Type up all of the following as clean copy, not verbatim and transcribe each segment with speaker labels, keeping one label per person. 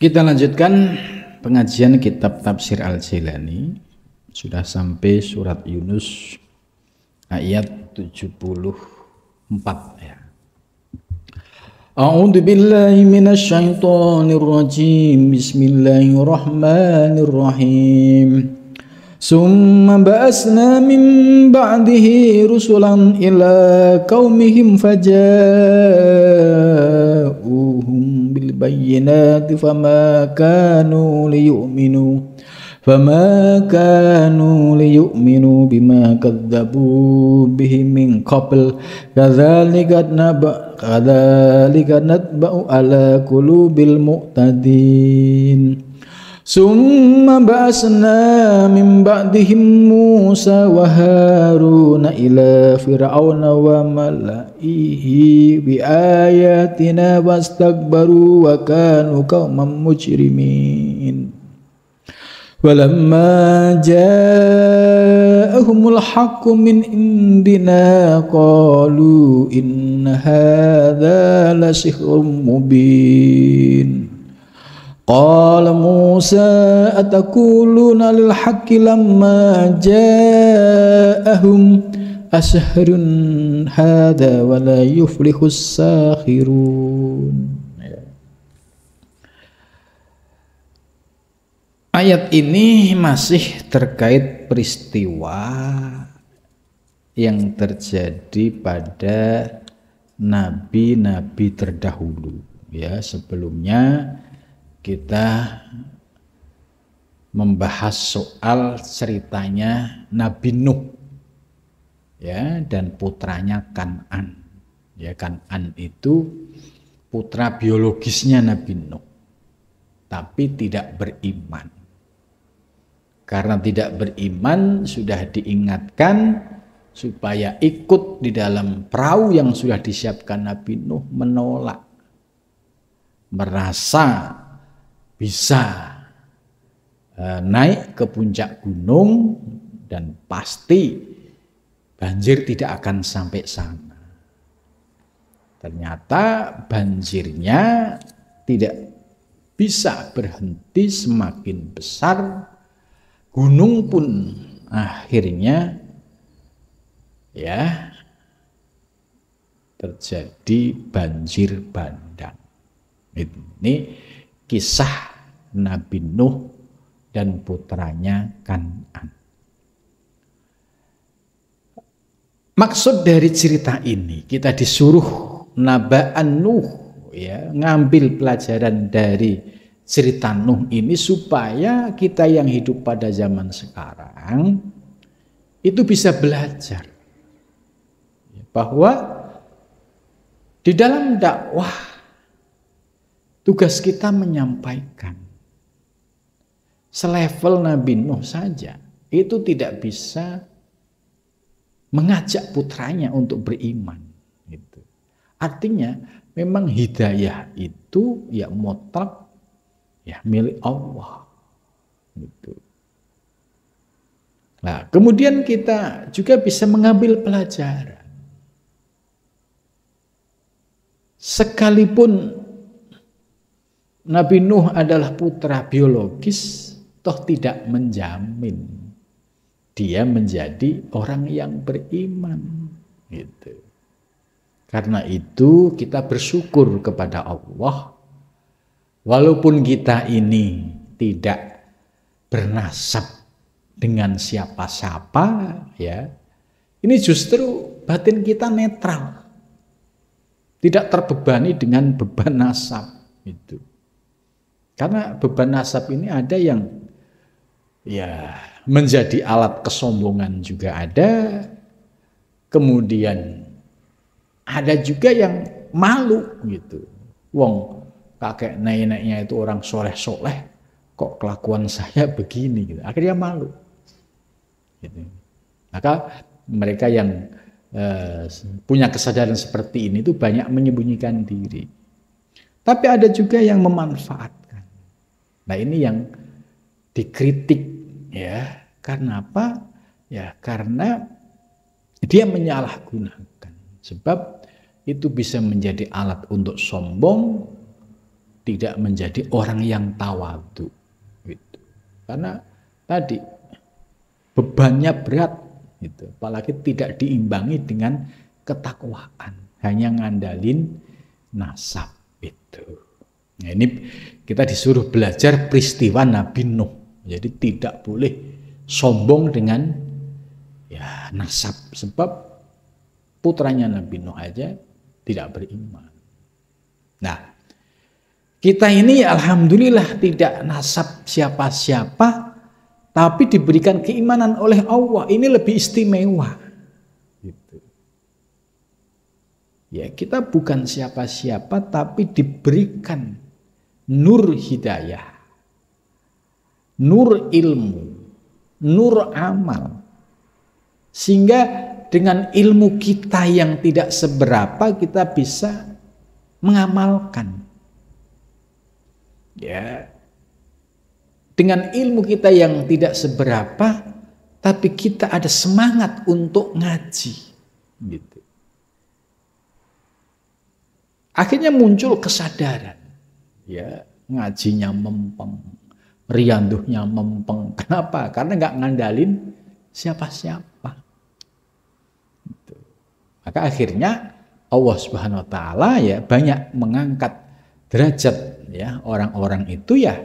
Speaker 1: Kita lanjutkan pengajian kitab Tafsir Al-Jailani. Sudah sampai surat Yunus ayat 74 ya. A'udzu billahi minasy syaithanir rajim. Bismillahirrahmanirrahim. Summa ba'asna min ba'dihi rusulan ila qaumihim faja'uhum bil bayyinati fama kanu liyu'minu bima kadzabu bihi min qabl kadzalika natba'u ala qulubil mu'tadin. Summa ba'asna min ba'dihim Musa wa Haruna ila fir'auna wa mala'ihi bi ayatina wastakbaru wa kanu qauman mujrimin. Walamma ja'ahumul haqqu min indina qalu inna hadza la sihrun mubin. Qala Musa ataquluna lil haqqi lamma ja'ahum ashrun hadza wa la yuflihus sakhirun. Ayat ini masih terkait peristiwa yang terjadi pada nabi-nabi terdahulu ya. Sebelumnya kita membahas soal ceritanya Nabi Nuh ya dan putranya Kan'an. Ya, Kan'an itu putra biologisnya Nabi Nuh, tapi tidak beriman. Karena tidak beriman sudah diingatkan supaya ikut di dalam perahu yang sudah disiapkan Nabi Nuh, menolak, merasa bisa naik ke puncak gunung dan pasti banjir tidak akan sampai sana. Ternyata banjirnya tidak bisa berhenti, semakin besar, gunung pun akhirnya ya terjadi banjir bandang. Ini kisah Nabi Nuh dan putranya Kan'an. Maksud dari cerita ini, kita disuruh naba'an Nuh ya, ngambil pelajaran dari cerita Nuh ini supaya kita yang hidup pada zaman sekarang itu bisa belajar bahwa di dalam dakwah tugas kita menyampaikan. Selevel Nabi Nuh saja itu tidak bisa mengajak putranya untuk beriman. Gitu. Artinya memang hidayah itu ya mutlak ya milik Allah. Gitu. Nah, kemudian kita juga bisa mengambil pelajaran. Sekalipun Nabi Nuh adalah putra biologis, toh tidak menjamin dia menjadi orang yang beriman. Gitu. Karena itu kita bersyukur kepada Allah, walaupun kita ini tidak bernasab dengan siapa-siapa, ya, ini justru batin kita netral, tidak terbebani dengan beban nasab. Gitu. Karena beban nasab ini ada yang ya menjadi alat kesombongan juga ada, kemudian ada juga yang malu gitu. Wong kakek neneknya itu orang soleh-soleh, kok kelakuan saya begini gitu. Akhirnya malu. Gitu. Maka mereka yang punya kesadaran seperti ini itu banyak menyembunyikan diri. Tapi ada juga yang memanfaatkan. Nah, ini yang dikritik ya. Karena apa? Ya, karena dia menyalahgunakan. Sebab itu bisa menjadi alat untuk sombong, tidak menjadi orang yang tawadhu gitu. Karena tadi bebannya berat gitu, apalagi tidak diimbangi dengan ketakwaan, hanya ngandalin nasab itu. Nah, ini kita disuruh belajar peristiwa Nabi Nuh. Jadi tidak boleh sombong dengan ya nasab, sebab putranya Nabi Nuh aja tidak beriman. Nah, kita ini alhamdulillah tidak nasab siapa-siapa, tapi diberikan keimanan oleh Allah. Ini lebih istimewa. Gitu. Ya, kita bukan siapa-siapa, tapi diberikan nur hidayah, nur ilmu, nur amal. Sehingga dengan ilmu kita yang tidak seberapa, kita bisa mengamalkan. Ya, dengan ilmu kita yang tidak seberapa, tapi kita ada semangat untuk ngaji, gitu. Akhirnya muncul kesadaran, ya ngajinya mempeng, rianduhnya mempeng. Kenapa? Karena nggak ngandalin siapa-siapa. Gitu. Maka akhirnya Allah Subhanahu Wa Taala ya banyak mengangkat derajat ya orang-orang itu, ya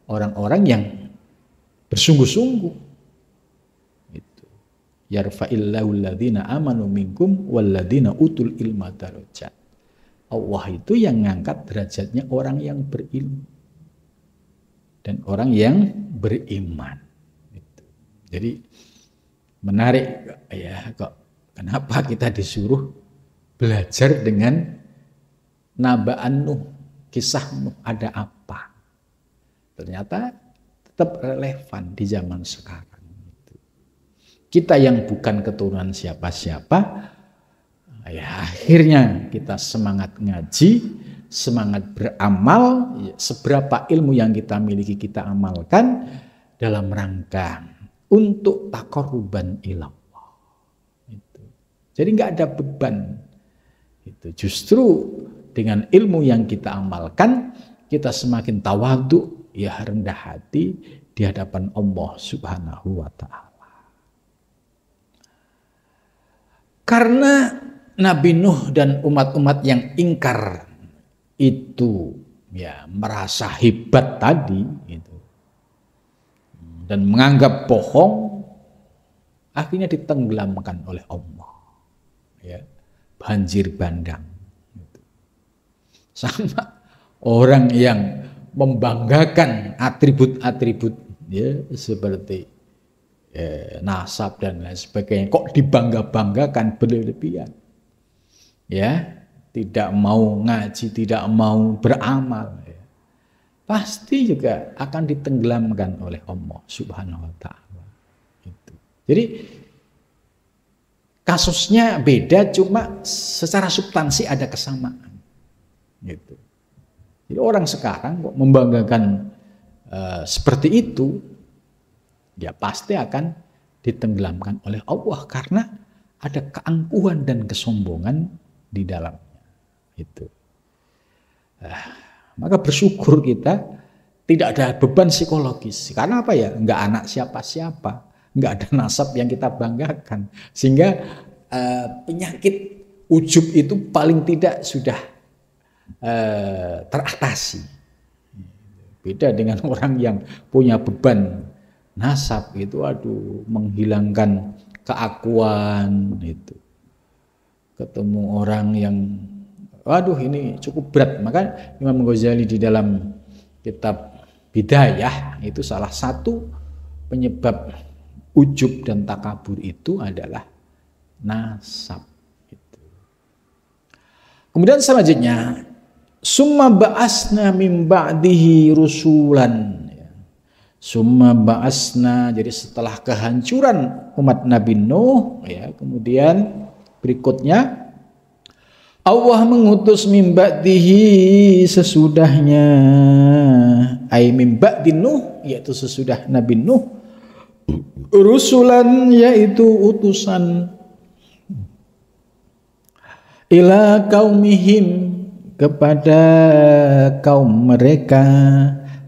Speaker 1: orang-orang yang bersungguh-sungguh. Gitu. Yarfa'illahu alladzina amanu minkum walladzina utul ilma darajat. Allah itu yang ngangkat derajatnya orang yang berilmu dan orang yang beriman. Gitu. Jadi menarik ya, kok kenapa kita disuruh belajar dengan naba'an Nuh, kisah Nuh, ada apa? Ternyata tetap relevan di zaman sekarang. Kita yang bukan keturunan siapa-siapa, ya akhirnya kita semangat ngaji, semangat beramal, ya, seberapa ilmu yang kita miliki kita amalkan dalam rangka untuk taqarruban ilallah. Jadi nggak ada beban. Justru dengan ilmu yang kita amalkan, kita semakin tawadhu, ya rendah hati di hadapan Allah Subhanahu wa Ta'ala. Karena Nabi Nuh dan umat-umat yang ingkar itu ya merasa hebat tadi gitu, dan menganggap bohong, akhirnya ditenggelamkan oleh Allah, ya banjir bandang. Sama orang yang membanggakan atribut-atribut ya seperti nasab dan lain sebagainya, kok dibangga-banggakan berlebihan, ya tidak mau ngaji, tidak mau beramal, ya, pasti juga akan ditenggelamkan oleh Allah Subhanahu Wa Ta'ala. Jadi kasusnya beda, cuma secara substansi ada kesamaan. Gitu. Jadi orang sekarang kok membanggakan seperti itu, ya pasti akan ditenggelamkan oleh Allah karena ada keangkuhan dan kesombongan di dalamnya. Itu. Maka bersyukur kita tidak ada beban psikologis. Karena apa ya? Enggak anak siapa-siapa, enggak ada nasab yang kita banggakan, sehingga penyakit ujub itu paling tidak sudah teratasi. Beda dengan orang yang punya beban nasab itu, aduh, menghilangkan keakuan itu. Ketemu orang yang waduh ini cukup berat. Maka Imam Ghazali di dalam kitab Bidayah itu salah satu penyebab ujub dan takabur itu adalah nasab. Kemudian selanjutnya, summa ba'asna min ba'dihi rusulan. Summa ba'asna, jadi setelah kehancuran umat Nabi Nuh, ya, kemudian berikutnya Allah mengutus min ba'dihi, sesudahnya, ay min ba'di Nuh, yaitu sesudah Nabi Nuh, rusulan, yaitu utusan, ila kaumihim, kepada kaum mereka,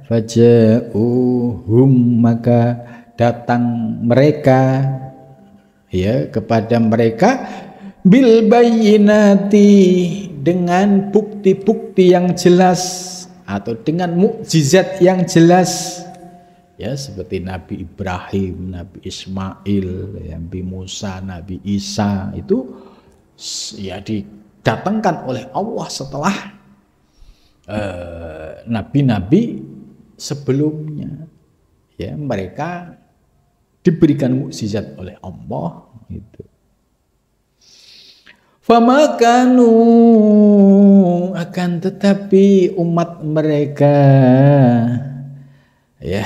Speaker 1: faja'uhum, maka datang mereka ya kepada mereka, bil bayyinati, dengan bukti-bukti yang jelas atau dengan mukjizat yang jelas ya, seperti Nabi Ibrahim, Nabi Ismail, Nabi Musa, Nabi Isa, itu ya didatangkan oleh Allah setelah nabi-nabi sebelumnya ya, mereka diberikan mukjizat oleh Allah gitu. Famakanu, akan tetapi umat mereka ya,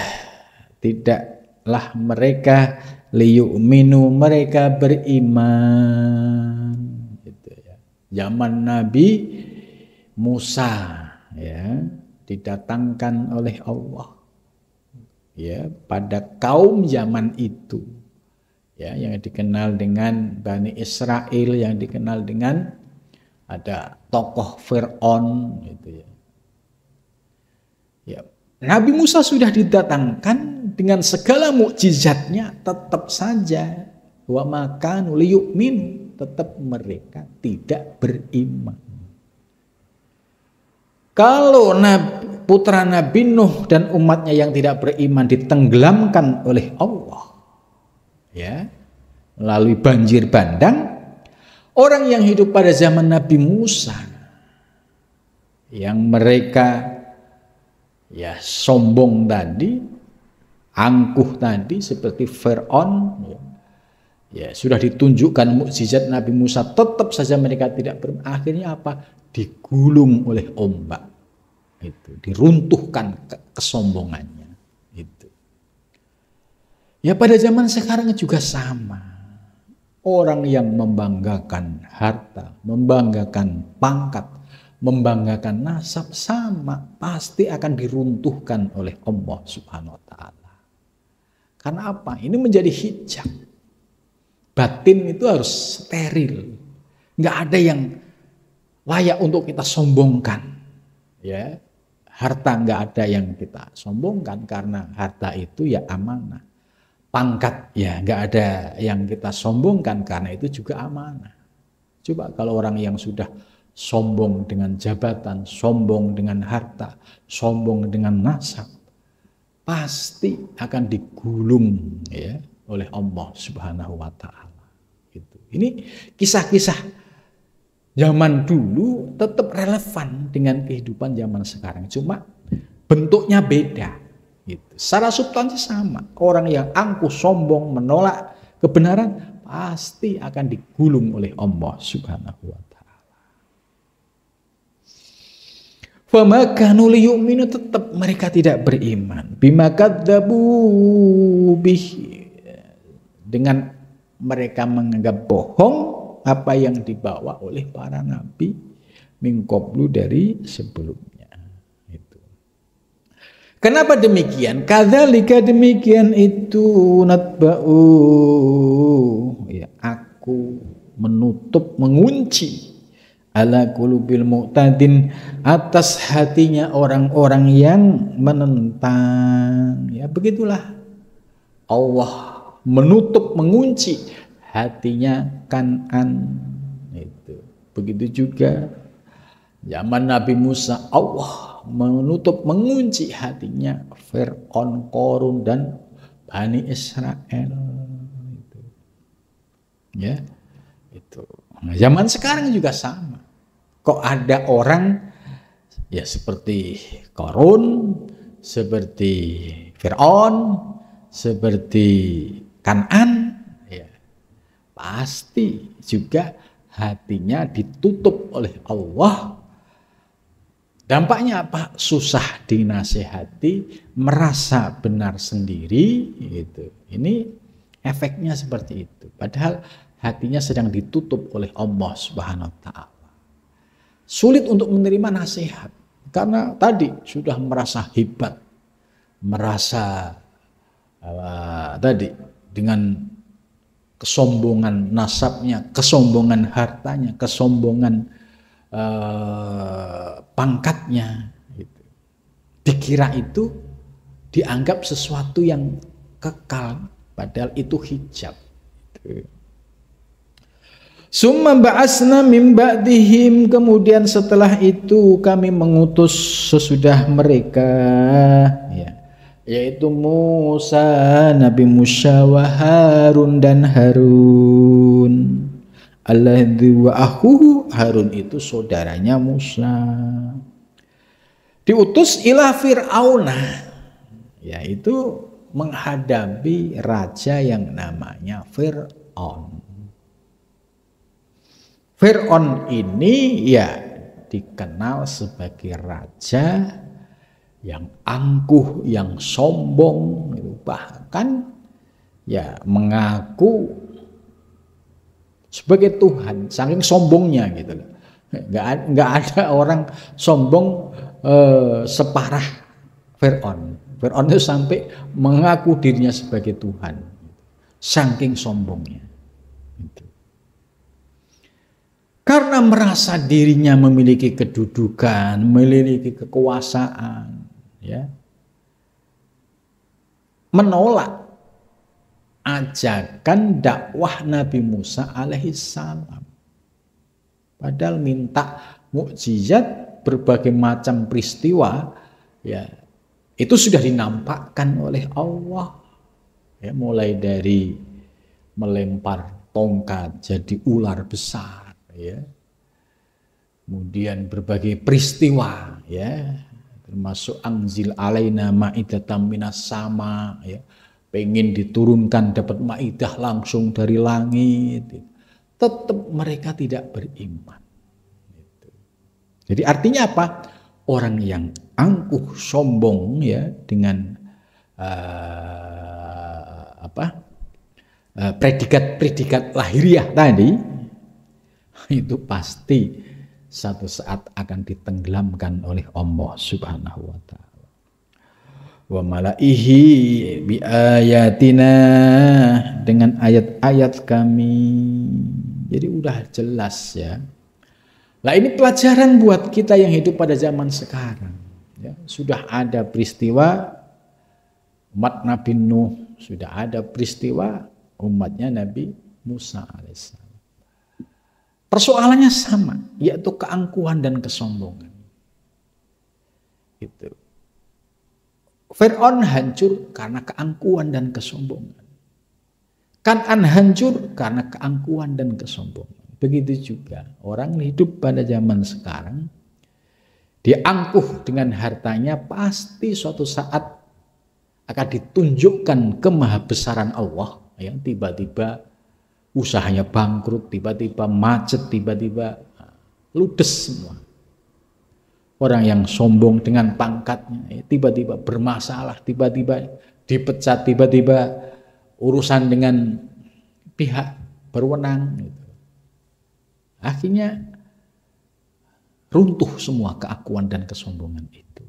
Speaker 1: tidaklah mereka liyu'minu, mereka beriman gitu ya. Zaman Nabi Musa ya, didatangkan oleh Allah ya pada kaum zaman itu ya, yang dikenal dengan Bani Israel, yang dikenal dengan ada tokoh Fir'aun gitu ya. Ya, Nabi Musa sudah didatangkan dengan segala mukjizatnya, tetap saja wa makanu liyu'min, tetap mereka tidak beriman. Kalau putra Nabi Nuh dan umatnya yang tidak beriman ditenggelamkan oleh Allah ya, melalui banjir bandang, orang yang hidup pada zaman Nabi Musa yang mereka ya sombong tadi, angkuh tadi seperti Fir'aun ya, sudah ditunjukkan mukjizat Nabi Musa, tetap saja mereka tidak beriman. Akhirnya apa? Digulung oleh ombak itu, diruntuhkan kesombongannya itu. Ya, pada zaman sekarang juga sama. Orang yang membanggakan harta, membanggakan pangkat, membanggakan nasab, sama pasti akan diruntuhkan oleh Allah Subhanahu wa taala. Karena apa? Ini menjadi hijab. Batin itu harus steril. Enggak ada yang layak untuk kita sombongkan. Ya. Harta enggak ada yang kita sombongkan, karena harta itu ya amanah. Pangkat ya nggak ada yang kita sombongkan, karena itu juga amanah. Coba kalau orang yang sudah sombong dengan jabatan, sombong dengan harta, sombong dengan nasab, pasti akan digulung ya oleh Allah Subhanahu wa taala. Gitu. Ini kisah-kisah zaman dulu tetap relevan dengan kehidupan zaman sekarang, cuma bentuknya beda. Gitu. Secara substansi sama. Orang yang angkuh, sombong, menolak kebenaran pasti akan digulung oleh Allah Subhanahu wa taala. Fama kanu liyu'minu, tetap mereka tidak beriman. Bima kadzabu bihi, dengan mereka menganggap bohong apa yang dibawa oleh para nabi min qablu, dari sebelumnya. Kenapa demikian? Kadzalika, demikian itu, natba'u ya, aku menutup, mengunci ala qulubil mu'tadin, atas hatinya orang-orang yang menentang. Ya, begitulah Allah menutup, mengunci hatinya Kan'an itu. Begitu juga zaman Nabi Musa, Allah menutup, mengunci hatinya Fir'aun, Qarun, dan Bani Israel. Itu. Ya, itu. Nah, zaman sekarang juga sama. Kok ada orang ya seperti Qarun, seperti Fir'aun, seperti Kan'an, ya, pasti juga hatinya ditutup oleh Allah. Dampaknya apa? Susah dinasehati, merasa benar sendiri gitu. Ini efeknya seperti itu. Padahal hatinya sedang ditutup oleh Allah Subhanahu wa taala. Sulit untuk menerima nasihat karena tadi sudah merasa hebat, merasa tadi dengan kesombongan nasabnya, kesombongan hartanya, kesombongan pangkatnya. Gitu. Dikira itu dianggap sesuatu yang kekal, padahal itu hijab. Gitu. Summa ba'asna min ba'dihim, kemudian setelah itu kami mengutus sesudah mereka, ya, yaitu Musa, Nabi Musa wa Harun dan Harun. Alladzi wa akhuhu, Harun itu saudaranya Musa. Diutus ila Fir'auna, yaitu menghadapi raja yang namanya Fir'aun. Fir'aun ini ya dikenal sebagai raja yang angkuh, yang sombong, bahkan ya mengaku sebagai Tuhan, saking sombongnya gitu loh. Nggak ada orang sombong separah Fir'aun. Fir'aun itu sampai mengaku dirinya sebagai Tuhan, saking sombongnya. Gitu. Karena merasa dirinya memiliki kedudukan, memiliki kekuasaan, ya, menolak ajakan dakwah Nabi Musa alaihissalam. Padahal minta mukjizat, berbagai macam peristiwa, ya, itu sudah dinampakkan oleh Allah. Ya, mulai dari melempar tongkat jadi ular besar. Ya, kemudian berbagai peristiwa, ya, termasuk anzil alaina ma'idatan minas sama, ya, pengen diturunkan dapat maidah langsung dari langit, tetap mereka tidak beriman. Jadi artinya apa? Orang yang angkuh sombong, ya, dengan predikat-predikat lahiriah tadi, itu pasti satu saat akan ditenggelamkan oleh Allah Subhanahu wa taala. Wa malaihi bi ayatina, dengan ayat-ayat kami. Jadi udah jelas, ya. Nah, ini pelajaran buat kita yang hidup pada zaman sekarang. Ya, sudah ada peristiwa umat Nabi Nuh, sudah ada peristiwa umatnya Nabi Musa alaihissalam. Persoalannya sama, yaitu keangkuhan dan kesombongan. Gitu. Fir'aun hancur karena keangkuhan dan kesombongan. Kan'an hancur karena keangkuhan dan kesombongan. Begitu juga orang hidup pada zaman sekarang, dia angkuh dengan hartanya, pasti suatu saat akan ditunjukkan kemahabesaran Allah, ya, tiba-tiba usahanya bangkrut, tiba-tiba macet, tiba-tiba ludes semua. Orang yang sombong dengan pangkatnya, tiba-tiba bermasalah, tiba-tiba dipecat, tiba-tiba urusan dengan pihak berwenang. Gitu. Akhirnya runtuh semua keakuan dan kesombongan itu.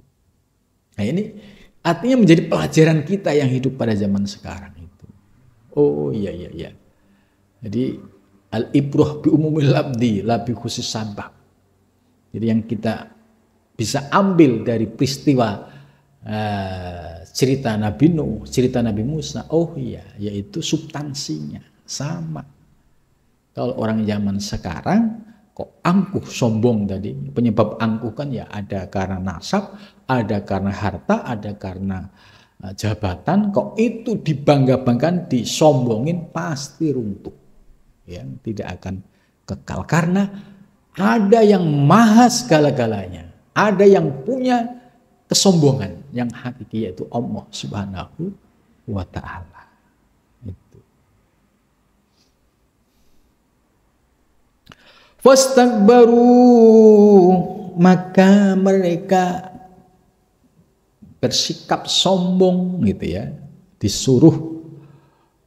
Speaker 1: Nah, ini artinya menjadi pelajaran kita yang hidup pada zaman sekarang itu. Oh iya. Jadi al-ibrah bi umumil labdi la bi khusus sabab. Jadi yang kita bisa ambil dari peristiwa cerita Nabi Nuh, cerita Nabi Musa, oh iya, yaitu substansinya sama. Kalau orang zaman sekarang kok angkuh sombong tadi, penyebab angkuh kan ya ada karena nasab, ada karena harta, ada karena jabatan, kok itu dibangga-banggakan, disombongin, pasti runtuh. Ya, tidak akan kekal karena ada yang maha segala-galanya, ada yang punya kesombongan yang hakiki, yaitu Allah Subhanahu wa ta'ala. Itu. Fastakbaru, maka mereka bersikap sombong, gitu ya, disuruh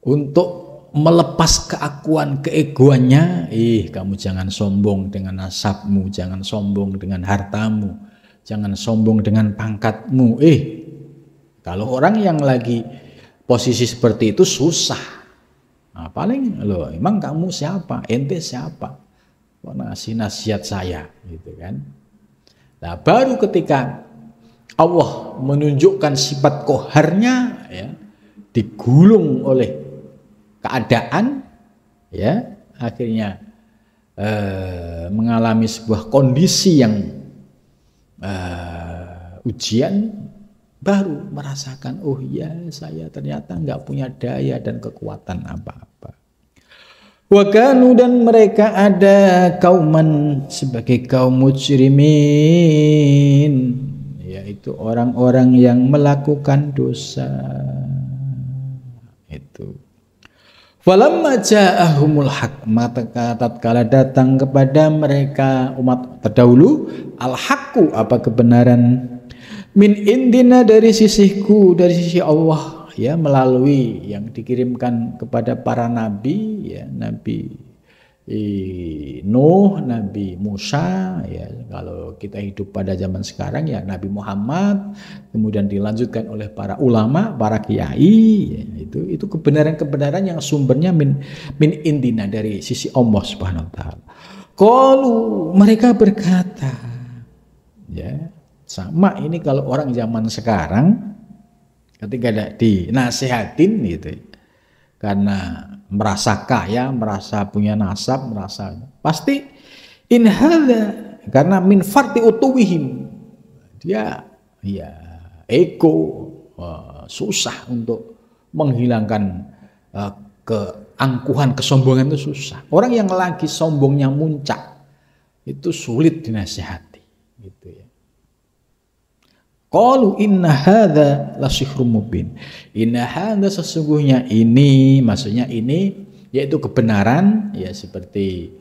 Speaker 1: untuk melepas keakuan, keegoannya. Kamu jangan sombong dengan nasabmu, jangan sombong dengan hartamu, jangan sombong dengan pangkatmu. Kalau orang yang lagi posisi seperti itu susah. Nah, paling loh, emang kamu siapa? Ente siapa? kok ngasih nasihat saya gitu kan. Nah, baru ketika Allah menunjukkan sifat qaharnya ya, digulung oleh keadaan ya, akhirnya mengalami sebuah kondisi yang ujian, baru merasakan oh ya saya ternyata nggak punya daya dan kekuatan apa-apa. Wa kanu, dan mereka ada kauman sebagai kaum mujrimin, yaitu orang-orang yang melakukan dosa. Itu. Falamma ja'ahumul haq, maka tatkala datang kepada mereka umat terdahulu al-haqqu, apa kebenaran, min indina, dari sisiku, dari sisi Allah ya, melalui yang dikirimkan kepada para nabi ya, Nabi Nuh, Nabi Musa ya, kalau kita hidup pada zaman sekarang ya Nabi Muhammad, kemudian dilanjutkan oleh para ulama, para kiai ya, itu kebenaran-kebenaran yang sumbernya min indina, dari sisi Allah Subhanahu wa taala. Qalu, mereka berkata ya, sama ini kalau orang zaman sekarang ketika ada dinasihatin gitu, karena merasa kaya, merasa punya nasab, merasa pasti in hadza, karena min farti utuwihim, dia ya ego, susah untuk menghilangkan keangkuhan, kesombongan itu susah. Orang yang lagi sombongnya muncak itu sulit dinasihati gitu ya. Qalu inna hadza lasihrun mubin. Inna hadza, sesungguhnya ini, maksudnya ini yaitu kebenaran ya, seperti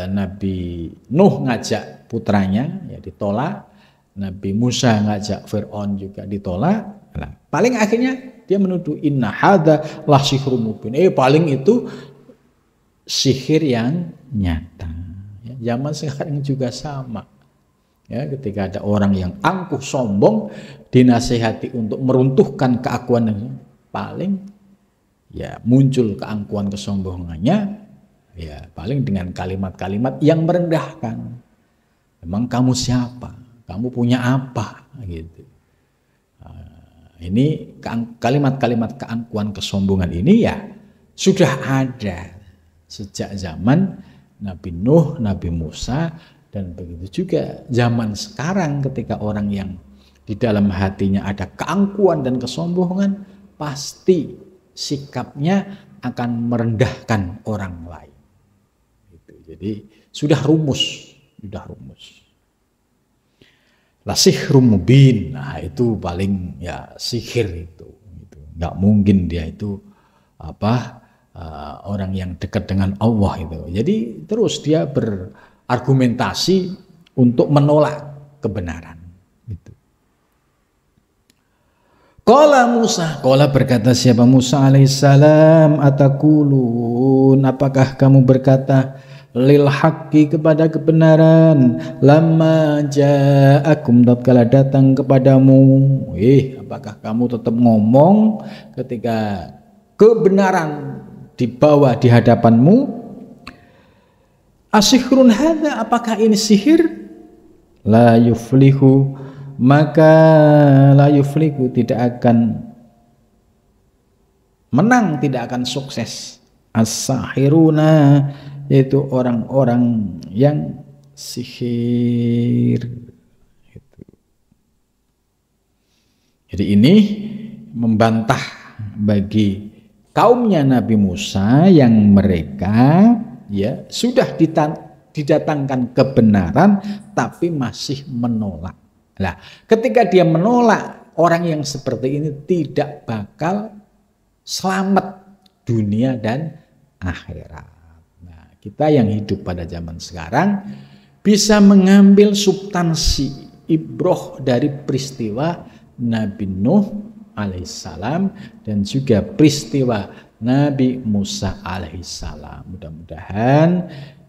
Speaker 1: Nabi Nuh ngajak putranya ya ditolak, Nabi Musa ngajak Fir'aun juga ditolak. Nah, paling akhirnya dia menuduh inna hadza lasihrun mubin. Paling itu sihir yang nyata. Ya, zaman sekarang juga sama. Ya, ketika ada orang yang angkuh sombong dinasihati untuk meruntuhkan keakuan, paling ya muncul keangkuhan kesombongannya ya, paling dengan kalimat-kalimat yang merendahkan. Emang kamu siapa? Kamu punya apa? Gitu. Ini kalimat-kalimat keangkuhan kesombongan ini ya sudah ada sejak zaman Nabi Nuh, Nabi Musa. Dan begitu juga zaman sekarang, ketika orang yang di dalam hatinya ada keangkuhan dan kesombongan, pasti sikapnya akan merendahkan orang lain. Jadi sudah rumus. Lasihrun mubin, nah itu paling ya sihir itu. Nggak mungkin dia itu orang yang dekat dengan Allah itu. Jadi terus dia berargumentasi untuk menolak kebenaran. Gitu. Qala Musa, qala berkata siapa Musa alaihissalam, atakulun, apakah kamu berkata lil haqqi, kepada kebenaran, lamma ja'akum, tatkala datang kepadamu. Apakah kamu tetap ngomong ketika kebenaran dibawa di hadapanmu? Asihrun hadza, apakah ini sihir? La yuflihu, maka la yuflihu, tidak akan menang, tidak akan sukses. As-sahiruna, yaitu orang-orang yang sihir. Jadi ini membantah bagi kaumnya Nabi Musa yang mereka ya sudah didatangkan kebenaran tapi masih menolak. Nah, ketika dia menolak, orang yang seperti ini tidak bakal selamat dunia dan akhirat. Nah, kita yang hidup pada zaman sekarang bisa mengambil substansi ibroh dari peristiwa Nabi Nuh alaihissalam dan juga peristiwa Nabi Musa alaihissalam. Mudah-mudahan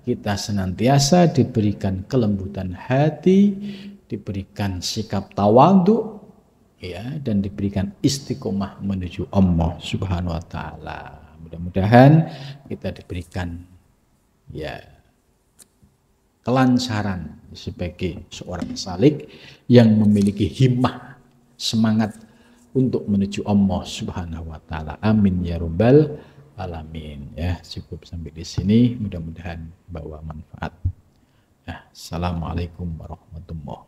Speaker 1: kita senantiasa diberikan kelembutan hati, diberikan sikap tawadhu ya, dan diberikan istiqomah menuju Allah Subhanahu wa taala. Mudah-mudahan kita diberikan ya kelancaran sebagai seorang salik yang memiliki himmah, semangat untuk menuju Allah Subhanahu wa taala. Amin ya rabbal alamin. Ya, cukup sampai di sini, mudah-mudahan bawa manfaat. Ya, assalamualaikum warahmatullahi wabarakatuh.